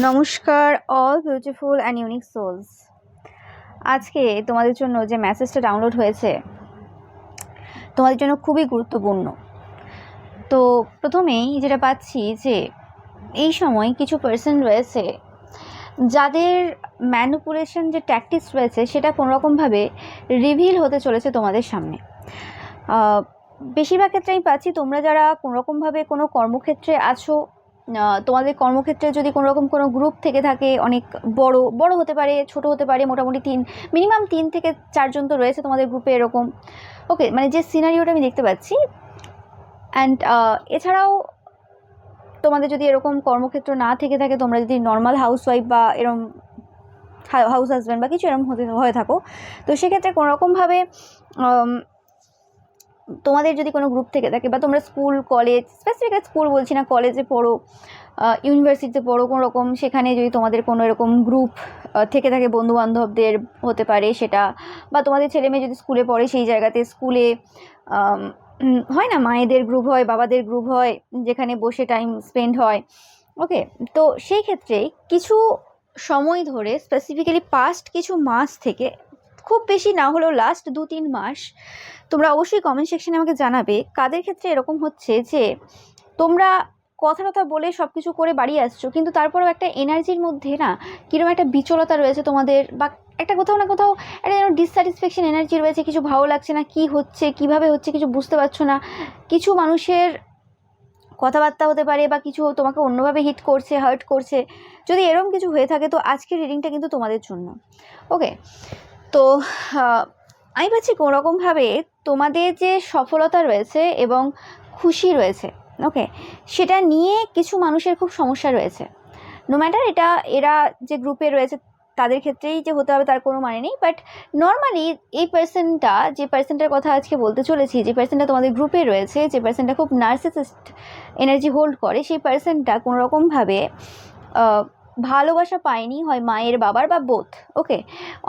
নমস্কার all beautiful and unique souls. আজকে তোমাদের জন্য যে মেসেজটা ডাউনলোড হয়েছে তোমাদের জন্য খুবই গুরুত্বপূর্ণ। তো প্রথমেই যেটা পাচ্ছি যে এই সময় কিছু পার্সন রয়েছে যাদের ম্যানিপুলেশন যে ট্যাকটিক্স রয়েছে সেটা কোনোরকমভাবে রিভিল হতে চলেছে তোমাদের সামনে। বেশিরভাগ ক্ষেত্রে আমি পাচ্ছি তোমরা যারা কোনোরকমভাবে কোনো কর্মক্ষেত্রে আছো, তোমাদের কর্মক্ষেত্রে যদি কোনোরকম কোনো গ্রুপ থেকে থাকে, অনেক বড় হতে পারে, ছোট হতে পারে, মোটামুটি মিনিমাম 3 থেকে 4 জন তো রয়েছে তোমাদের গ্রুপে এরকম। ওকে, মানে যে সিনারিওটা আমি দেখতে পাচ্ছি। অ্যান্ড এছাড়াও তোমাদের যদি এরকম কর্মক্ষেত্র না থেকে থাকে, তোমরা যদি নর্মাল হাউসওয়াইফ বা এরকম হাউস হাজব্যান্ড বা কিছু এরকম হয়ে থাকো, তো সেক্ষেত্রে কোনোরকমভাবে তোমাদের যদি কোনো গ্রুপ থেকে থাকে বা তোমরা স্কুল কলেজ, স্পেসিফিক স্কুল বলছি না, কলেজে পড়ো, ইউনিভার্সিটিতে পড়ো, কোনো রকম সেখানে যদি তোমাদের কোনো এরকম গ্রুপ থেকে থাকে, বন্ধুবান্ধবদের হতে পারে সেটা, বা তোমাদের ছেলে মেয়ে যদি স্কুলে পড়ে সেই জায়গাতে স্কুলে হয় না, মায়েদের গ্রুপ হয়, বাবাদের গ্রুপ হয়, যেখানে বসে টাইম স্পেন্ড হয়। ওকে, তো সেই ক্ষেত্রে কিছু সময় ধরে, স্পেসিফিক্যালি পাস্ট কিছু মাস থেকে, খুব বেশি না হলেও লাস্ট 2-3 মাস, তোমরা অবশ্যই কমেন্ট সেকশনে আমাকে জানাবে কাদের ক্ষেত্রে এরকম হচ্ছে যে তোমরা কথা বলে সব কিছু করে বাড়ি আসছো, কিন্তু তারপরেও একটা এনার্জির মধ্যে না কীরকম একটা বিচলতা রয়েছে তোমাদের, বা একটা কোথাও না কোথাও একটা যেন ডিসস্যাটিসফ্যাকশন এনার্জি রয়েছে, কিছু ভালো লাগছে না, কি হচ্ছে, কিভাবে হচ্ছে কিছু বুঝতে পারছো না। কিছু মানুষের কথাবার্তা হতে পারে বা কিছু তোমাকে অন্যভাবে হিট করছে, হার্ট করছে। যদি এরকম কিছু হয়ে থাকে তো আজকের রিডিংটা কিন্তু তোমাদের জন্য। ওকে, তো আমি পাচ্ছি কোনোরকমভাবে তোমাদের যে সফলতা রয়েছে এবং খুশি রয়েছে, ওকে, সেটা নিয়ে কিছু মানুষের খুব সমস্যা রয়েছে। নো ম্যাটার এটা এরা যে গ্রুপে রয়েছে তাদের ক্ষেত্রেই যে হতে হবে তার কোনো মানে নেই, বাট নর্মালি এই পার্সনটা, যে পার্সনটার কথা আজকে বলতে চলেছি, যে পার্সনটা তোমাদের গ্রুপে রয়েছে, যে পার্সনটা খুব নার্সিসিস্ট এনার্জি হোল্ড করে, সেই পার্সনটা কোনোরকমভাবে ভালোবাসা পায়নি, হয় মায়ের, বাবার বা বোথ। ওকে,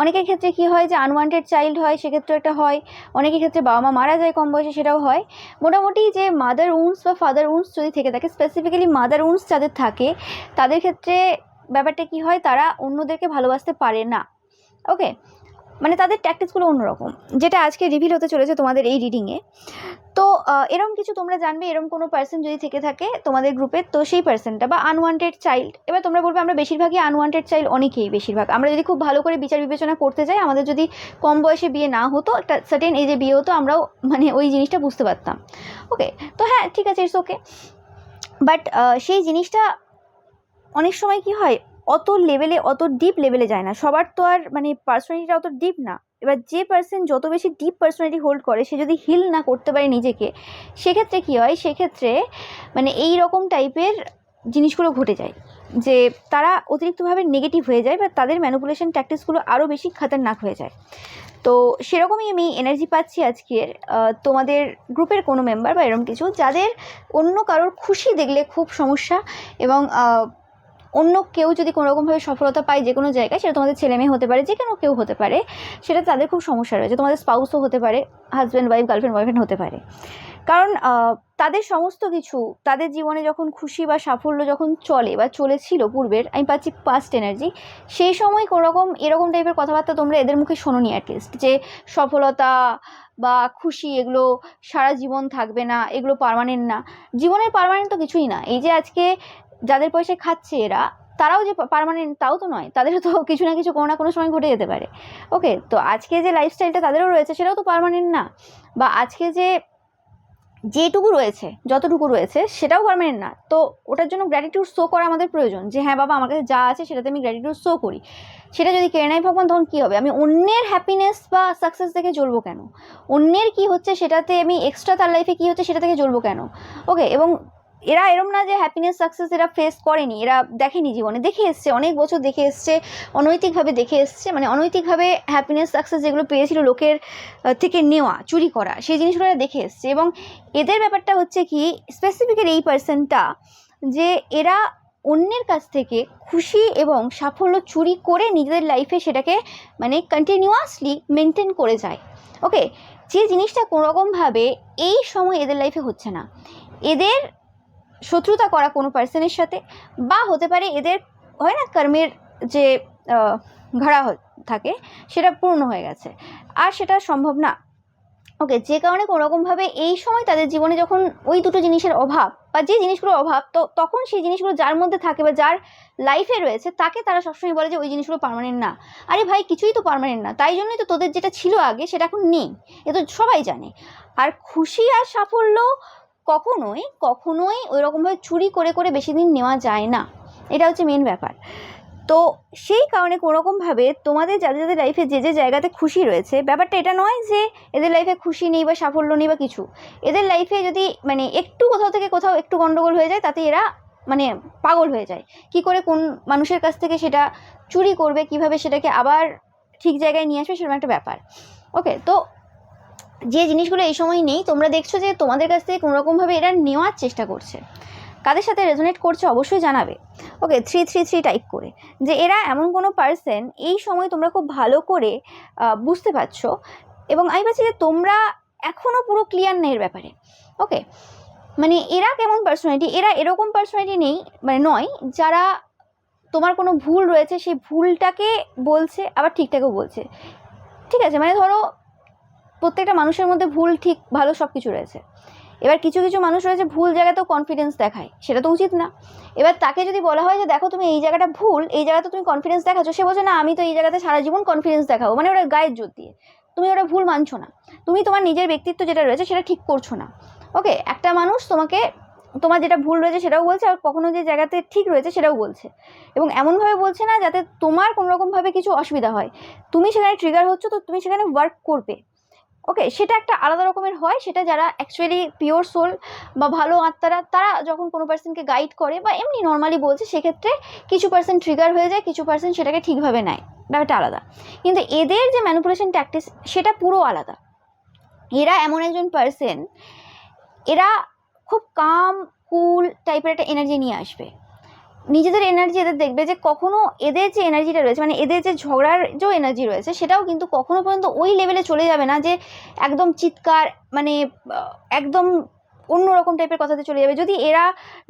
অনেকের ক্ষেত্রে কি হয় যে আনওয়ান্টেড চাইল্ড হয়, সেক্ষেত্রে একটা হয়। অনেকের ক্ষেত্রে বাবা মা মারা যায় কম বয়সে, সেটাও হয়। মোটামুটি যে মাদার উন্স বা ফাদার উন্স যদি থেকে থাকে, স্পেসিফিক্যালি মাদার উন্স যাদের থাকে তাদের ক্ষেত্রে ব্যাপারটা কি হয়, তারা অন্যদেরকে ভালোবাসতে পারে না। ওকে, মানে তাদের ট্যাকটিক্সগুলো অন্যরকম, যেটা আজকে রিভিল হতে চলেছে তোমাদের এই রিডিংয়ে। তো এরকম কিছু তোমরা জানবে, এরকম কোনো পার্সন যদি থেকে থাকে তোমাদের গ্রুপে, তো সেই পার্সনটা বা আনওয়ান্টেড চাইল্ড। এবার তোমরা বলবে আমরা বেশিরভাগই আনওয়ান্টেড চাইল্ড, অনেকেই, বেশিরভাগ আমরা যদি খুব ভালো করে বিচার বিবেচনা করতে যাই, আমাদের যদি কম বয়সে বিয়ে না হতো, একটা সার্টেন এজে বিয়ে হতো, আমরাও মানে ওই জিনিসটা বুঝতে পারতাম। ওকে, তো হ্যাঁ ঠিক আছে, ইটস ওকে। বাট সেই জিনিসটা অনেক সময় কি হয়, অত লেভেলে, অত ডিপ লেভেলে যায় না। সবার তো আর মানে পার্সোনালিটিটা অত ডিপ না। এবার যে পার্সন যত বেশি ডিপ পার্সোনালিটি হোল্ড করে, সে যদি হিল না করতে পারে নিজেকে, সেক্ষেত্রে কি হয়, সেক্ষেত্রে মানে এই রকম টাইপের জিনিসগুলো ঘটে যায় যে তারা অতিরিক্তভাবে নেগেটিভ হয়ে যায়, বা তাদের ম্যানিপুলেশন ট্যাকটিক্সগুলো আরও বেশি খতরনাক হয়ে যায়। তো সেরকমই আমি এনার্জি পাচ্ছি আজকের তোমাদের গ্রুপের কোনো মেম্বার বা এরকম কিছু, যাদের অন্য কারোর খুশি দেখলে খুব সমস্যা, এবং অন্য কেউ যদি কোনোরকমভাবে সফলতা পায় যে কোনো জায়গায়, সেটা তোমাদের ছেলে মেয়ে হতে পারে, যে কোনো কেউ হতে পারে, সেটা তাদের খুব সমস্যা রয়েছে। তোমাদের স্পাউসও হতে পারে, হাজব্যান্ড ওয়াইফ, গার্লফ্রেন্ড বয়ফ্রেন্ড হতে পারে। কারণ তাদের সমস্ত কিছু, তাদের জীবনে যখন খুশি বা সাফল্য যখন চলে বা চলেছিল পূর্বের, আমি পাচ্ছি পাস্ট এনার্জি, সেই সময় কোনোরকম এরকম টাইপের কথাবার্তা তোমরা এদের মুখে শোনোনি অ্যাটলিস্ট, যে সফলতা বা খুশি এগুলো সারা জীবন থাকবে না, এগুলো পার্মানেন্ট না। জীবনের পার্মানেন্ট তো কিছুই না। এই যে আজকে যাদের পয়সায় খাচ্ছে এরা, তারাও যে পার্মানেন্ট তাও তো নয়, তাদেরও তো কিছু না কিছু কোনো না কোনো সময় ঘটে যেতে পারে। ওকে, তো আজকে যে লাইফস্টাইলটা তাদেরও রয়েছে সেটাও তো পার্মানেন্ট না, বা আজকে যে যেটুকু রয়েছে, যতটুকু রয়েছে, সেটাও পার্মানেন্ট না। তো ওটার জন্য গ্র্যাটিটিউড শো করা আমাদের প্রয়োজন, যে হ্যাঁ বাবা, আমার কাছে যা আছে সেটাতে আমি গ্র্যাটিটিউড শো করি। সেটা যদি কেড়ে নেয় ভগবান, তখন কী হবে? আমি অন্যের হ্যাপিনেস বা সাকসেস দেখে জ্বলবো কেন? অন্যের কী হচ্ছে সেটাতে আমি এক্সট্রা, তার লাইফে কী হচ্ছে সেটা থেকে জ্বলবো কেন? ওকে, এবং এরা এরম না যে হ্যাপিনেস সাকসেস এরা ফেস করেনি, এরা দেখেনি, জীবনে দেখে এসছে, অনেক বছর দেখে এসছে, অনৈতিকভাবে দেখে এসছে, মানে অনৈতিকভাবে হ্যাপিনেস সাকসেস যেগুলো পেয়েছিল লোকের থেকে নেওয়া, চুরি করা, সেই জিনিসগুলো এরা দেখে এসছে। এবং এদের ব্যাপারটা হচ্ছে কি, স্পেসিফিক্যালি এই পার্সনটা, যে এরা অন্যের কাছ থেকে খুশি এবং সাফল্য চুরি করে নিজেদের লাইফে সেটাকে মানে কন্টিনিউয়াসলি মেনটেন করে যায়। ওকে, যে জিনিসটা কোনোরকমভাবে এই সময় এদের লাইফে হচ্ছে না। এদের শত্রুতা করা কোনো পার্সনের সাথে, বা হতে পারে এদের হয় না কর্মের যে ঘোড়া থাকে সেটা পূর্ণ হয়ে গেছে, আর সেটা সম্ভব না। ওকে, যে কারণে কোনোরকমভাবে এই সময় তাদের জীবনে যখন ওই দুটো জিনিসের অভাব বা যে জিনিসগুলোর অভাব, তো তখন সেই জিনিসগুলো যার মধ্যে থাকে বা যার লাইফে রয়েছে তাকে তারা সবসময় বলে যে ওই জিনিসগুলো পার্মানেন্ট না। আরে ভাই, কিছুই তো পার্মানেন্ট না, তাই জন্যই তো তোদের যেটা ছিল আগে সেটা এখন নেই, এ তো সবাই জানে। আর খুশি আর সাফল্য কখনোই কখনোই ওই রকমভাবে চুরি করে করে বেশি দিন নেওয়া যায় না, এটা হচ্ছে মেন ব্যাপার। তো সেই কারণে কোনোরকমভাবে তোমাদের যাদের যাদের লাইফে যে যে জায়গাতে খুশি রয়েছে, ব্যাপারটা এটা নয় যে এদের লাইফে খুশি নেই বা সাফল্য নেই বা কিছু। এদের লাইফে যদি মানে একটু কোথাও থেকে কোথাও একটু গন্ডগোল হয়ে যায়, তাতে এরা মানে পাগল হয়ে যায়, কি করে কোন মানুষের কাছ থেকে সেটা চুরি করবে, কিভাবে সেটাকে আবার ঠিক জায়গায় নিয়ে আসবে, সেরকম একটা ব্যাপার। ওকে, তো যে জিনিসগুলো এই সময় নেই, তোমরা দেখছো যে তোমাদের কাছ থেকে কোনোরকমভাবে এরা নেওয়ার চেষ্টা করছে। কাদের সাথে রেজোনেট করছে অবশ্যই জানাবে। ওকে, 333 টাইপ করে যে এরা এমন কোনো পার্সন এই সময় তোমরা খুব ভালো করে বুঝতে পারছো, এবং আমি ভাবছি যে তোমরা এখনও পুরো ক্লিয়ার নেই এর ব্যাপারে। ওকে, মানে এরা কেমন পার্সোনালিটি, এরা এরকম পার্সোনালিটি নেই মানে নয় যারা তোমার কোনো ভুল রয়েছে সেই ভুলটাকে বলছে আবার ঠিকঠাকও বলছে। ঠিক আছে, মানে ধরো প্রত্যেকটা মানুষের মধ্যে ভুল ঠিক ভালো সব কিছু রয়েছে। এবার কিছু কিছু মানুষ রয়েছে ভুল জায়গাতেও কনফিডেন্স দেখায়, সেটা তো উচিত না। এবার তাকে যদি বলা হয় যে দেখো তুমি এই জায়গাটা ভুল, এই জায়গাতে তুমি কনফিডেন্স দেখাচ্ছ, সে বলছে না আমি তো এই জায়গাতে সারা জীবন কনফিডেন্স দেখাবো, মানে ওরা গায়ের জোর দিয়ে। তুমি ওরা ভুল মানছো না, তুমি তোমার নিজের ব্যক্তিত্ব যেটা রয়েছে সেটা ঠিক করছো না। ওকে, একটা মানুষ তোমাকে তোমার যেটা ভুল রয়েছে সেটাও বলছে, আর কখনো যে জায়গাতে ঠিক রয়েছে সেটাও বলছে, এবং এমনভাবে বলছে না যাতে তোমার কোনোরকমভাবে কিছু অসুবিধা হয়। তুমি সেখানে ট্রিগার হচ্ছ, তো তুমি সেখানে ওয়ার্ক করবে। ওকে, সেটা একটা আলাদা রকমের হয়, সেটা যারা অ্যাকচুয়ালি পিওর সোল বা ভালো আত্মারা তারা যখন কোনো পার্সনকে গাইড করে বা এমনি নর্মালি বলছে, সেক্ষেত্রে কিছু পার্সন ট্রিগার হয়ে যায়, কিছু পার্সন সেটাকে ঠিকভাবে নেয়, ব্যাপারটা আলাদা। কিন্তু এদের যে ম্যানিপুলেশন ট্যাকটিক্স সেটা পুরো আলাদা। এরা এমন একজন পার্সন, এরা খুব কাম কুল টাইপের একটা এনার্জি নিয়ে আসবে। নিজেদের এনার্জি এদের দেখবে যে কখনো এদের যে এনার্জিটা রয়েছে, মানে এদের যে ঝগড়ার যে এনার্জি রয়েছে, সেটাও কিন্তু কখনো পর্যন্ত ওই লেভেলে চলে যাবে না যে একদম চিৎকার, মানে একদম অন্যরকম টাইপের কথাতে চলে যাবে। যদি এরা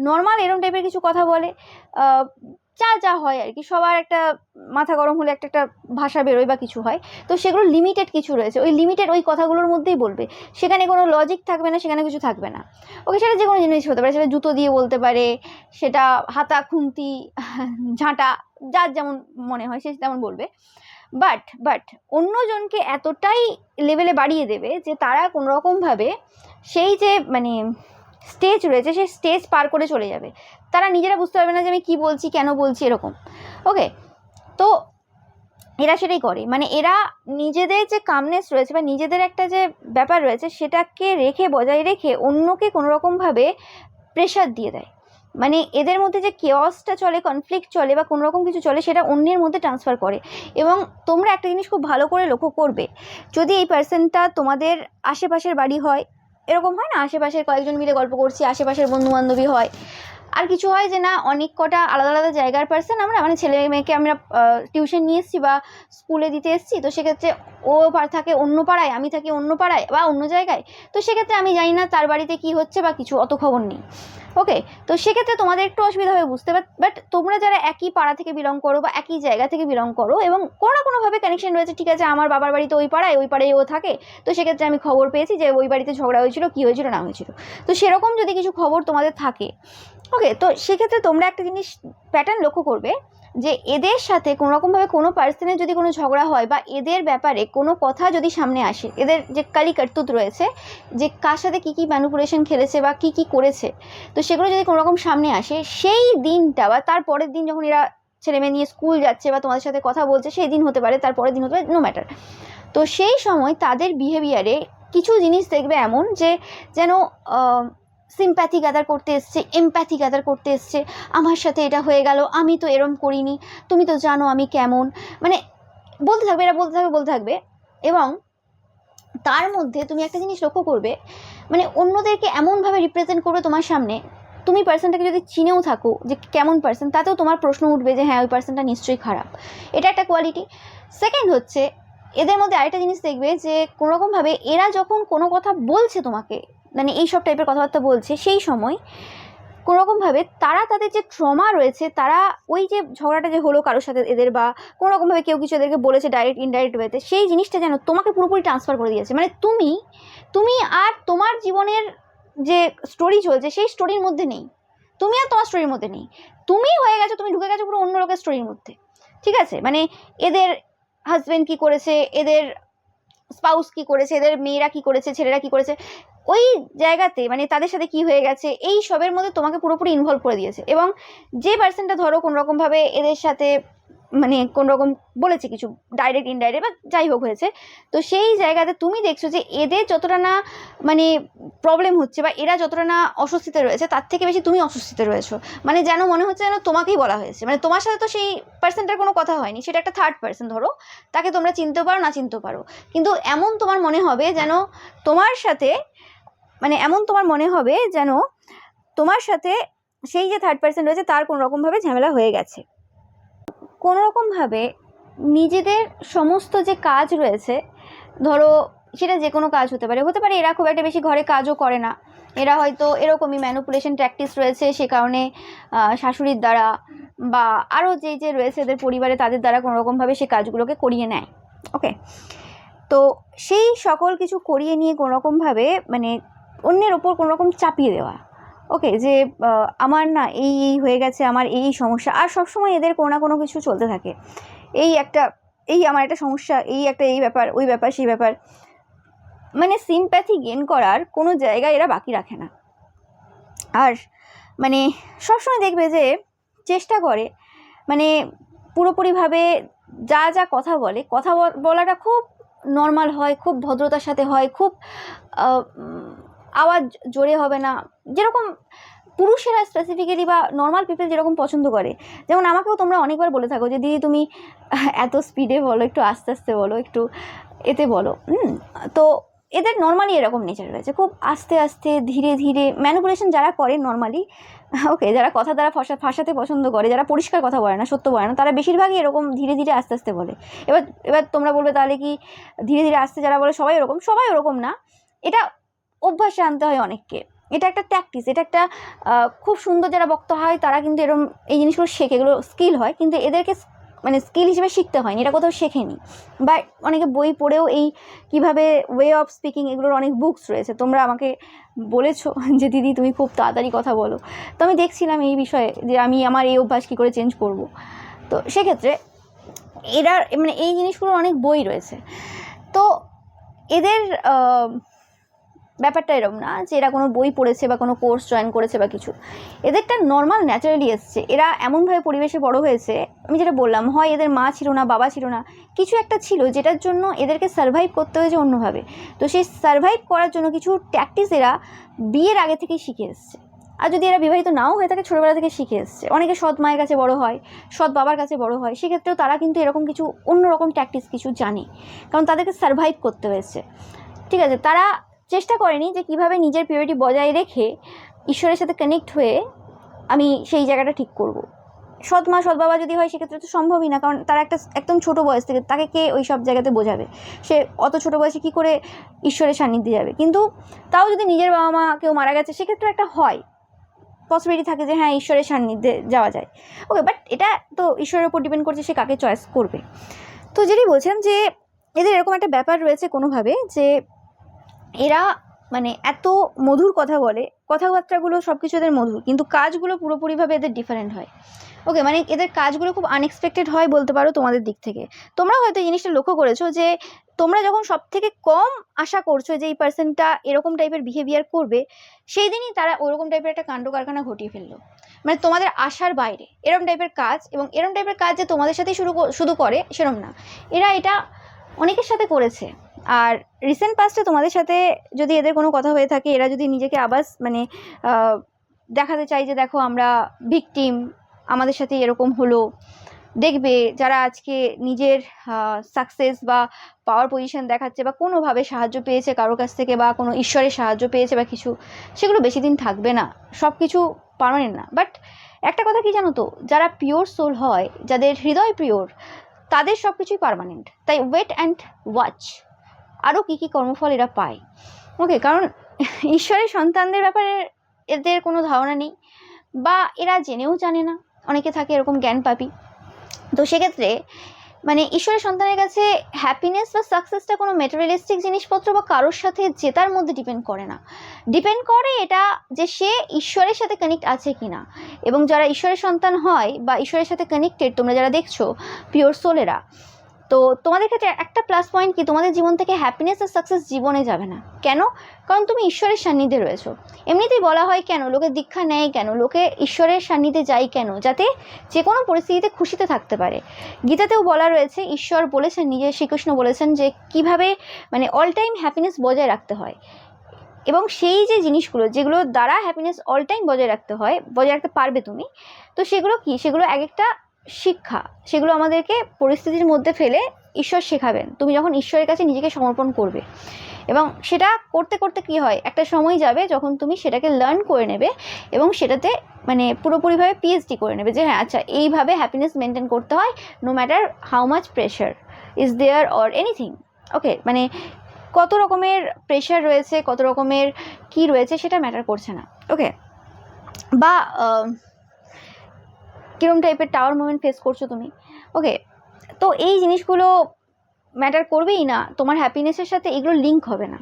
নর্মাল এরকম টাইপের কিছু কথা বলে, যা যা হয় আর কি, সবার একটা মাথা গরম হলে একটা একটা ভাষা বেরোয় বা কিছু হয়, তো সেগুলো লিমিটেড কিছু রয়েছে, ওই লিমিটেড ওই কথাগুলোর মধ্যেই বলবে, সেখানে কোনো লজিক থাকবে না, সেখানে কিছু থাকবে না। ওকে, সেটা যে কোনো জিনিস হতে পারে, সেটা জুতো দিয়ে বলতে পারে, সেটা হাতা খুন্তি ঝাঁটা, যার যেমন মনে হয় সে তেমন বলবে। বাট অন্যজনকে এতটাই লেভেলে বাড়িয়ে দেবে যে তারা কোনোরকমভাবে সেই যে মানে স্টেজ রয়েছে সেই স্টেজ পার করে চলে যাবে, তারা নিজেরা বুঝতে পারবে না যে আমি কী বলছি, কেন বলছি, এরকম। ওকে, তো এরা সেটাই করে, মানে এরা নিজেদের যে কামনেস রয়েছে বা নিজেদের একটা যে ব্যাপার রয়েছে সেটাকে রেখে বজায় রেখে অন্যকে কোনোরকমভাবে প্রেশার দিয়ে দেয়। মানে এদের মধ্যে যে কেওসটা চলে, কনফ্লিক্ট চলে বা কোনো রকম কিছু চলে, সেটা অন্যের মধ্যে ট্রান্সফার করে। এবং তোমরা একটা জিনিস খুব ভালো করে লক্ষ্য করবে, যদি এই পার্সনটা তোমাদের আশেপাশের বাড়ি হয়, এরকম হয় না, আশেপাশের কয়েকজন মিলে গল্প করছি, আশেপাশের বন্ধুবান্ধবী হয়, আর কিছু হয় যে না অনেক কটা আলাদা আলাদা জায়গার পার্সন আমরা, মানে ছেলে মেয়েকে আমরা টিউশন নিয়ে এসেছি বা স্কুলে দিতে এসেছি, তো সেক্ষেত্রে ও থাকে অন্য পাড়ায়, আমি থাকি অন্য পাড়ায় বা অন্য জায়গায়, তো সেক্ষেত্রে আমি জানি না তার বাড়িতে কি হচ্ছে বা কিছু, অত খবর নেই। ওকে, তো সেক্ষেত্রে তোমাদের একটু অসুবিধা হবে বুঝতে, বাট তোমরা যারা একই পাড়া থেকে বিলং করো বা একই জায়গা থেকে বিলং করো এবং কোনো না কোনোভাবে কানেকশন রয়েছে, ঠিক আছে আমার বাবার বাড়িতে ওই পাড়ায় ও থাকে, তো সেক্ষেত্রে আমি খবর পেয়েছি যে ওই বাড়িতে ঝগড়া হয়েছিল, কী হয়েছিল না হয়েছিল, তো সেরকম যদি কিছু খবর তোমাদের থাকে, ওকে, তো সেক্ষেত্রে তোমরা একটা জিনিস প্যাটার্ন লক্ষ্য করবে যে এদের সাথে কোনোরকমভাবে কোনো পার্সনের যদি কোনো ঝগড়া হয় বা এদের ব্যাপারে কোনো কথা যদি সামনে আসে, এদের যে কালি কার্তুত রয়েছে, যে কার সাথে কী কী ম্যানিপুলেশন খেলেছে বা কী কী করেছে, তো সেগুলো যদি কোনোরকম সামনে আসে, সেই দিনটা বা তার পরের দিন যখন এরা ছেলেমেয়ে নিয়ে স্কুল যাচ্ছে বা তোমাদের সাথে কথা বলছে, সেই দিন হতে পারে, তার পরের দিন হতে পারে, নো ম্যাটার, তো সেই সময় তাদের বিহেভিয়ারে কিছু জিনিস দেখবে এমন যে যেন সিম্প্যাথি গ্যাদার করতে এসছে, এমপ্যাথি গ্যাদার করতে এসছে, আমার সাথে এটা হয়ে গেল, আমি তো এরম করিনি, তুমি তো জানো আমি কেমন, মানে বলতে থাকবে, এরা বলতে থাকবে। এবং তার মধ্যে তুমি একটা জিনিস লক্ষ্য করবে, মানে অন্যদেরকে এমনভাবে রিপ্রেজেন্ট করবে তোমার সামনে, তুমি পার্সনটাকে যদি চিনেও থাকো যে কেমন পার্সন, তাতেও তোমার প্রশ্ন উঠবে যে হ্যাঁ ওই পার্সনটা নিশ্চয়ই খারাপ, এটা একটা কোয়ালিটি। সেকেন্ড হচ্ছে, এদের মধ্যে আরেকটা জিনিস দেখবে যে কোনোরকমভাবে এরা যখন কোনো কথা বলছে তোমাকে, মানে এইসব টাইপের কথাবার্তা বলছে, সেই সময় কোনোরকমভাবে তারা তাদের যে ট্রমা রয়েছে, তারা ওই যে ঝগড়াটা যে হলো কারোর সাথে এদের, বা কোনোরকমভাবে কেউ কিছু এদেরকে বলেছে ডাইরেক্ট ইনডাইরেক্ট ওয়েতে, সেই জিনিসটা যেন তোমাকে পুরোপুরি ট্রান্সফার করে দিয়েছে। মানে তুমি আর তোমার জীবনের যে স্টোরি চলছে সেই স্টোরির মধ্যে নেই, তুমি আর তোমার স্টোরির মধ্যে নেই, তুমি হয়ে গেছো, তুমি ঢুকে গেছো পুরো অন্য লোকের স্টোরির মধ্যে। ঠিক আছে, মানে এদের হাজবেন্ড কি করেছে, এদের স্পাউস কি করেছে, এদের মেয়েরা কি করেছে, ছেলেরা কি করেছে, ওই জায়গাতে মানে তাদের সাথে কি হয়ে গেছে, এই সবের মধ্যে তোমাকে পুরোপুরি ইনভলভ করে দিয়েছে। এবং যে পার্সনটা ধরো কোনোরকমভাবে এদের সাথে মানে কোনোরকম বলেছে কিছু ডাইরেক্ট ইনডাইরেক্ট বা যাই হোক হয়েছে, তো সেই জায়গাতে তুমি দেখছো যে এদের যতটা না মানে প্রবলেম হচ্ছে বা এরা যতটা না অস্বস্তিতে রয়েছে, তার থেকে বেশি তুমি অস্বস্তিতে রয়েছো। মানে যেন মনে হচ্ছে যেন তোমাকেই বলা হয়েছে, মানে তোমার সাথে তো সেই পার্সনটার কোনো কথা হয়নি, সেটা একটা থার্ড পার্সন, ধরো তাকে তোমরা চিনতেও পারো না চিনতেও পারো, কিন্তু এমন তোমার মনে হবে যেন তোমার সাথে, মানে এমন তোমার মনে হবে যেন তোমার সাথে সেই যে থার্ড পার্সন রয়েছে তার কোনোরকমভাবে ঝামেলা হয়ে গেছে। কোনোরকমভাবে নিজেদের সমস্ত যে কাজ রয়েছে, ধরো সেটা যে কোনো কাজ হতে পারে এরা খুব একটা বেশি ঘরে কাজও করে না, এরা হয়তো এরকমই ম্যানুপুলেশন প্র্যাকটিস রয়েছে, সে কারণে শাশুড়ির দ্বারা বা আরও যে রয়েছে এদের পরিবারে তাদের দ্বারা কোনোরকমভাবে সে কাজগুলোকে করিয়ে নেয়। ওকে, তো সেই সকল কিছু করিয়ে নিয়ে কোনোরকমভাবে মানে অন্যের ওপর কোনোরকম চাপিয়ে দেওয়া। ওকে, যে আমার না এই হয়ে গেছে, আমার এই সমস্যা, আর সবসময় এদের কোনো না কোনো কিছু চলতে থাকে, এই আমার একটা সমস্যা, এই ব্যাপার, ওই ব্যাপার, সেই ব্যাপার, মানে সিম্প্যাথি গেন করার কোনো জায়গায় এরা বাকি রাখে না। আর মানে সবসময় দেখবে যে চেষ্টা করে মানে পুরোপুরিভাবে যা কথা বলে, কথা বলাটা খুব নর্মাল হয়, খুব ভদ্রতার সাথে হয়, খুব আওয়াজ জোরে হবে না, যেরকম পুরুষেরা স্পেসিফিক্যালি বা নর্মাল পিপল যেরকম পছন্দ করে। যেমন আমাকেও তোমরা অনেকবার বলে থাকো যে দিদি তুমি এত স্পিডে বলো, একটু আস্তে আস্তে বলো, একটু এতে বলো। তো এদের নর্মালি এরকম নেচার রয়েছে, খুব আস্তে আস্তে ধীরে ধীরে ম্যানিপুলেশন যারা করে নর্মালি, ওকে, যারা কথা দ্বারা ফাঁসাতে পছন্দ করে, যারা পরিষ্কার কথা বলে না, সত্য বলে না, তারা বেশিরভাগই এরকম ধীরে ধীরে আস্তে আস্তে বলে। এবার তোমরা বলবে তাহলে কি ধীরে ধীরে আস্তে যারা বলে সবাই ওরকম না, এটা অভ্যাসে আনতে হয় অনেককে, এটা একটা প্র্যাকটিস, এটা একটা খুব সুন্দর যারা বক্তা হয় তারা কিন্তু এরকম এই জিনিসগুলো শেখে, এগুলো স্কিল হয়, কিন্তু এদেরকে মানে স্কিল হিসেবে শিখতে হয়নি, এটা কোথাও শেখেনি। বা অনেকে বই পড়েও এই কীভাবে ওয়ে অফ স্পিকিং, এগুলোর অনেক বুকস রয়েছে, তোমরা আমাকে বলেছো যে দিদি তুমি খুব তাড়াতাড়ি কথা বলো, তো আমি দেখছিলাম এই বিষয়ে যে আমি আমার এই অভ্যাস কী করে চেঞ্জ করব। তো সেক্ষেত্রে এরা মানে এই জিনিসগুলোর অনেক বই রয়েছে। তো এদের ব্যাপারটা এরকম না যে এরা কোনো বই পড়েছে বা কোনো কোর্স জয়েন করেছে বা কিছু, এদেরটা নর্মাল ন্যাচারালি এসছে, এরা এমনভাবে পরিবেশে বড় হয়েছে, আমি যেটা বললাম, হয় এদের মা ছিল না, বাবা ছিল না, কিছু একটা ছিল যেটার জন্য এদেরকে সার্ভাইভ করতে হয়েছে অন্যভাবে। তো সেই সার্ভাইভ করার জন্য কিছু ট্যাকটিস এরা বিয়ের আগে থেকেই শিখে এসছে। আর যদি এরা বিবাহিত নাও হয়ে থাকে, ছোটোবেলা থেকে শিখে এসছে। অনেকে সৎ মায়ের কাছে বড় হয়, সৎ বাবার কাছে বড় হয়, সেক্ষেত্রেও তারা কিন্তু এরকম কিছু অন্যরকম ট্যাকটিস কিছু জানে, কারণ তাদেরকে সার্ভাইভ করতে হয়েছে। ঠিক আছে, তারা চেষ্টা করেনি যে কীভাবে নিজের পিউরিটি বজায় রেখে ঈশ্বরের সাথে কানেক্ট হয়ে আমি সেই জায়গাটা ঠিক করব। সৎ মা সৎ বাবা যদি হয় সেক্ষেত্রে তো সম্ভবই না, কারণ তারা একদম ছোটো বয়স থেকে, তাকে কে ওই সব জায়গাতে বোঝাবে, সে অত ছোটো বয়সে কী করে ঈশ্বরের সান্নিধ্যে যাবে। কিন্তু তাও যদি নিজের বাবা মা কেউ মারা গেছে, সেক্ষেত্রে একটা হয় পসিবিলিটি থাকে যে হ্যাঁ ঈশ্বরের সান্নিধ্যে যাওয়া যায়। ওকে, বাট এটা তো ঈশ্বরের উপর ডিপেন্ড করছে সে কাকে চয়েস করবে। তো যেটি বলছেন যে এদের এরকম একটা ব্যাপার রয়েছে কোনোভাবে যে এরা মানে এত মধুর কথা বলে, কথাবার্তাগুলো সব কিছু এদের মধুর, কিন্তু কাজগুলো পুরোপুরিভাবে এদের ডিফারেন্ট হয়। ওকে, মানে এদের কাজগুলো খুব আনএক্সপেক্টেড হয় বলতে পারো তোমাদের দিক থেকে। তোমরা হয়তো এই জিনিসটা লক্ষ্য করেছো যে তোমরা যখন সব থেকে কম আশা করছো যে এই পার্সনটা এরকম টাইপের বিহেভিয়ার করবে, সেই দিনই তারা ওরকম টাইপের একটা কাণ্ড কারখানা ঘটিয়ে ফেললো। মানে তোমাদের আশার বাইরে এরকম টাইপের কাজ, এবং এরকম টাইপের কাজ যে তোমাদের সাথেই শুধু করে সেরকম না, এরা এটা অনেকের সাথে করেছে। আর রিসেন্ট পাস্টে তোমাদের সাথে যদি এদের কোনো কথা হয়ে থাকে, এরা যদি নিজেকে আবার মানে দেখাতে চাই যে দেখো আমরা ভিকটিম, আমাদের সাথে এরকম হলো, দেখবে যারা আজকে নিজের সাকসেস বা পাওয়ার পজিশন দেখাচ্ছে বা কোনোভাবে সাহায্য পেয়েছে কারোর কাছ থেকে বা কোনো ঈশ্বরের সাহায্য পেয়েছে বা কিছু, সেগুলো বেশি দিন থাকবে না, সব কিছু পার্মানেন্ট না। বাট একটা কথা কি জানো তো, যারা পিওর সোল হয়, যাদের হৃদয় পিওর, তাদের সব কিছুই পার্মানেন্ট। তাই ওয়েট অ্যান্ড ওয়াচ আরও কী কী কর্মফল এরা পায়। ওকে, কারণ ঈশ্বরের সন্তানদের ব্যাপারে এদের কোনো ধারণা নেই, বা এরা জেনেও জানে না, অনেকে থাকে এরকম জ্ঞান পাপী। তো সেক্ষেত্রে মানে ঈশ্বরের সন্তানের কাছে হ্যাপিনেস বা সাকসেসটা কোনো মেটেরিয়ালিস্টিক জিনিসপত্র বা কারোর সাথে জেতার মধ্যে ডিপেন্ড করে না, ডিপেন্ড করে এটা যে সে ঈশ্বরের সাথে কানেক্ট আছে কি না। এবং যারা ঈশ্বরের সন্তান হয় বা ঈশ্বরের সাথে কানেক্টেড, তোমরা যারা দেখছো পিওর সোলেরা, তো তোমাদের ক্ষেত্রে একটা প্লাস পয়েন্ট কি, তোমাদের জীবন থেকে হ্যাপিনেস আর সাকসেস জীবনে যাবে না। কেন? কারণ তুমি ঈশ্বরের সান্নিধ্যে রয়েছো। এমনিতেই বলা হয় কেন লোকে দীক্ষা নেয়, কেন লোকে ঈশ্বরের সান্নিধ্যে যায় কেন, যাতে যে কোনো পরিস্থিতিতে খুশিতে থাকতে পারে। গীতাতেও বলা রয়েছে, ঈশ্বর বলেছেন, নিজে শ্রীকৃষ্ণ বলেছেন যে কিভাবে মানে অল টাইম হ্যাপিনেস বজায় রাখতে হয়। এবং সেই যে জিনিসগুলো যেগুলো দ্বারা হ্যাপিনেস অল টাইম বজায় রাখতে হয়, বজায় রাখতে পারবে তুমি, তো সেগুলো কি, সেগুলো এক একটা শিক্ষা, সেগুলো আমাদেরকে পরিস্থিতির মধ্যে ফেলে ঈশ্বর শেখাবেন। তুমি যখন ঈশ্বরের কাছে নিজেকে সমর্পণ করবে, এবং সেটা করতে করতে কি হয়, একটা সময় যাবে যখন তুমি সেটাকে লার্ন করে নেবে এবং সেটাতে মানে পুরোপুরিভাবে পিএইচডি করে নেবে যে হ্যাঁ আচ্ছা এইভাবে হ্যাপিনেস মেনটেন করতে হয়, no matter how much pressure is there or anything. Okay, মানে কত রকমের প্রেশার রয়েছে, কত রকমের কি রয়েছে সেটা ম্যাটার করছে না। ওকে, বা কিরম টাইপের টাওয়ার মুভমেন্ট ফেস করছো তুমি। ওকে, তো এই জিনিসগুলো ম্যাটার করবেই না, তোমার হ্যাপিনেসের সাথে এগুলো লিঙ্ক হবে না।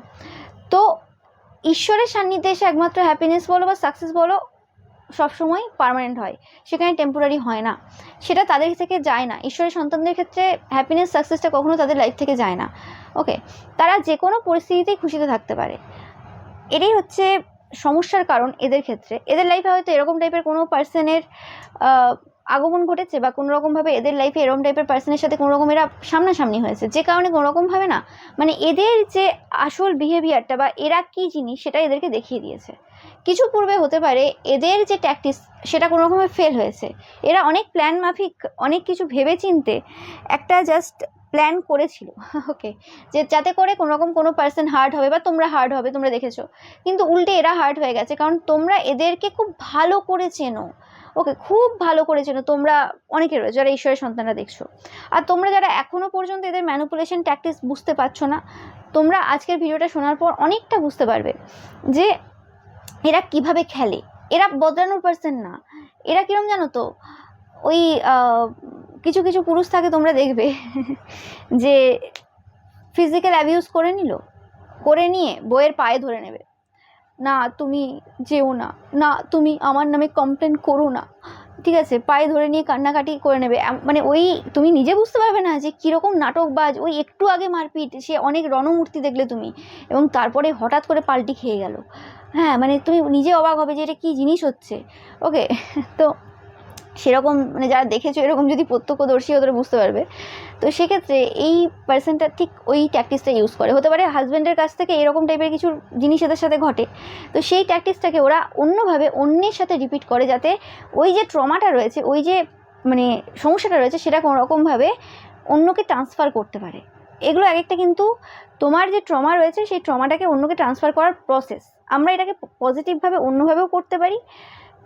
তো ঈশ্বরের সান্নিধ্যে এসে একমাত্র হ্যাপিনেস বলো বা সাকসেস বলো সবসময় পার্মানেন্ট হয়, সেখানে টেম্পোরারি হয় না, সেটা তাদের থেকে যায় না। ঈশ্বরের সন্তানদের ক্ষেত্রে হ্যাপিনেস সাকসেসটা কখনো তাদের লাইফ থেকে যায় না। ওকে, তারা যে কোনো পরিস্থিতিতেই খুশিতে থাকতে পারে। এটাই হচ্ছে সমস্যার কারণ এদের ক্ষেত্রে। এদের লাইফে হয়তো এরকম টাইপের কোনো পার্সনের আগমন ঘটেছে বা কোনো রকমভাবে এদের লাইফে এরকম টাইপের পার্সনের সাথে কোনো রকম এরা সামনাসামনি হয়েছে, যে কারণে কোনো রকমভাবে না মানে এদের যে আসল বিহেভিয়ারটা বা এরা কী জিনিস সেটা এদেরকে দেখিয়ে দিয়েছে। কিছু পূর্বে হতে পারে এদের যে ট্যাকটিস সেটা কোনো রকমে ফেল হয়েছে, এরা অনেক প্ল্যান মাফিক অনেক কিছু ভেবে চিনতে একটা জাস্ট প্ল্যান করেছিল। ওকে, যে যাতে করে কোনো রকম কোনো পার্সন হার্ট হবে বা তোমরা হার্ট হবে, তোমরা দেখেছো, কিন্তু উল্টে এরা হার্ট হয়ে গেছে কারণ তোমরা এদেরকে খুব ভালো করে চেনো। ওকে, খুব ভালো করে চেনো তোমরা, অনেকে রয়েছে যারা ঈশ্বরের সন্তানরা দেখছো। আর তোমরা যারা এখনও পর্যন্ত এদের ম্যানিপুলেশন ট্যাকটিক্স বুঝতে পারছো না, তোমরা আজকের ভিডিওটা শোনার পর অনেকটা বুঝতে পারবে যে এরা কিভাবে খেলে। এরা বদলানোর পার্সন না, এরা কিরম জানো তো, ওই কিছু কিছু পুরুষ থাকে তোমরা দেখবে যে ফিজিক্যাল অ্যাবিউজ করে নিল, করে নিয়ে বইয়ের পায়ে ধরে নেবে, না তুমি যেও না, না তুমি আমার নামে কমপ্লেন করো না, ঠিক আছে, পায়ে ধরে নিয়ে কান্নাকাটি করে নেবে। মানে ওই তুমি নিজে বুঝতে পারবে না যে কীরকম নাটকবাজ, ওই একটু আগে মারপিট, সে অনেক রণমূর্তি দেখলে তুমি, এবং তারপরে হঠাৎ করে পাল্টি খেয়ে গেল। হ্যাঁ, মানে তুমি নিজে অবাক হবে যে এটা কী জিনিস হচ্ছে। ওকে, তো সেরকম মানে যারা দেখেছো এরকম যদি প্রত্যক্ষদর্শী ওদের বুঝতে পারবে। তো সেক্ষেত্রে এই পার্সনটা ঠিক ওই ট্যাকটিক্সটা ইউজ করে। হতে পারে হাজব্যান্ডের কাছ থেকে এরকম টাইপের কিছু জিনিস এদের সাথে ঘটে, তো সেই ট্যাকটিক্সটাকে ওরা অন্যভাবে অন্যের সাথে রিপিট করে, যাতে ওই যে ট্রমাটা রয়েছে, ওই যে মানে সমস্যাটা রয়েছে, সেটা কোনো রকমভাবে অন্যকে ট্রান্সফার করতে পারে। এগুলো এক একটা কিন্তু তোমার যে ট্রমা রয়েছে সেই ট্রমাটাকে অন্যকে ট্রান্সফার করার প্রসেস। আমরা এটাকে পজিটিভভাবে অন্যভাবেও করতে পারি,